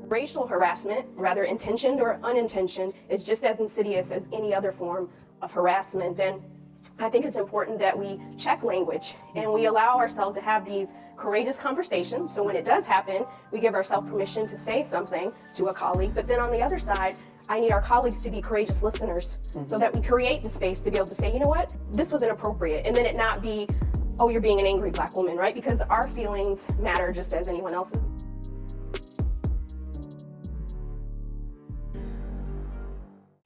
Racial harassment, rather intentioned or unintentioned, is just as insidious as any other form of harassment. And I think it's important that we check language and we allow ourselves to have these courageous conversations. So when it does happen, we give ourselves permission to say something to a colleague. But then on the other side, I need our colleagues to be courageous listeners so that we create the space to be able to say, you know what, this was inappropriate. And then it not be, oh, you're being an angry Black woman, right? Because our feelings matter just as anyone else's.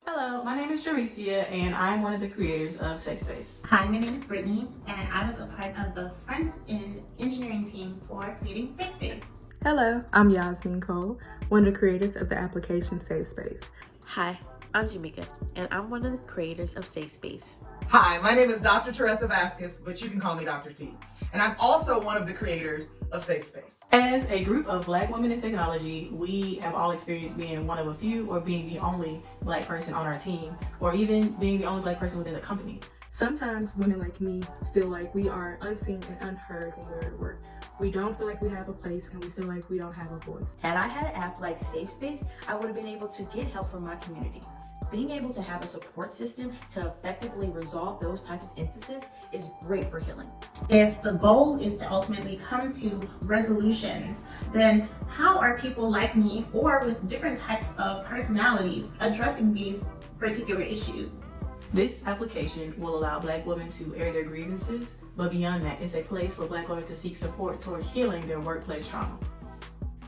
Hello, my name is Jaricia, and I'm one of the creators of SafeSpace. Hi, my name is Brittany, and I was a part of the front-end engineering team for creating SafeSpace. Hello, I'm Yasmin Cole, one of the creators of the application SafeSpace. Hi, I'm Jamika, and I'm one of the creators of SafeSpace. Hi, my name is Dr. Teresa Vasquez, but you can call me Dr. T. And I'm also one of the creators of SafeSpace. As a group of Black women in technology, we have all experienced being one of a few or being the only Black person on our team, or even being the only Black person within the company. Sometimes women like me feel like we are unseen and unheard when we're at work. We don't feel like we have a place, and we feel like we don't have a voice. Had I had an app like SafeSpace, I would have been able to get help from my community. Being able to have a support system to effectively resolve those types of instances is great for healing. If the goal is to ultimately come to resolutions, then how are people like me or with different types of personalities addressing these particular issues? This application will allow Black women to air their grievances, but beyond that, it's a place for Black women to seek support toward healing their workplace trauma.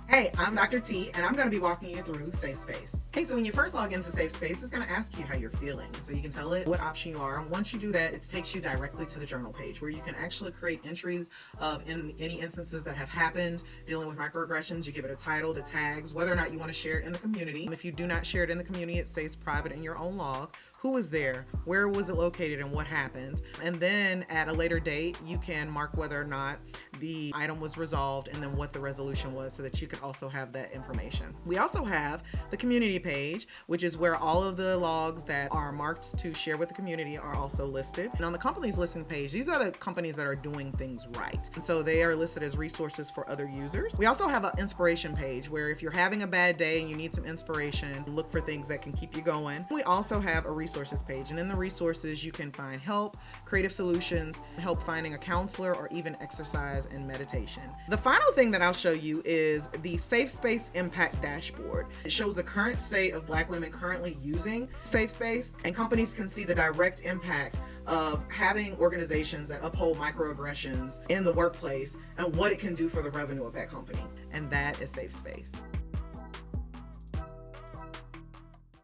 Hey, I'm Dr. T, and I'm going to be walking you through SafeSpace. Hey, so when you first log into SafeSpace, it's going to ask you how you're feeling. So you can tell it what option you are. And once you do that, it takes you directly to the journal page where you can actually create entries of any instances that have happened dealing with microaggressions. You give it a title, the tags, whether or not you want to share it in the community. If you do not share it in the community, it stays private in your own log. Who was there? Where was it located? And what happened? And then at a later date, you can mark whether or not the item was resolved and then what the resolution was so that you can also have that information. We also have the community page, which is where all of the logs that are marked to share with the community are also listed. And on the companies listing page, these are the companies that are doing things right. And so they are listed as resources for other users. We also have an inspiration page where if you're having a bad day and you need some inspiration, look for things that can keep you going. We also have a resources page, and in the resources you can find help, creative solutions, help finding a counselor, or even exercise and meditation. The final thing that I'll show you is the SafeSpace Impact Dashboard. It shows the current state of Black women currently using SafeSpace, and companies can see the direct impact of having organizations that uphold microaggressions in the workplace and what it can do for the revenue of that company. And that is SafeSpace.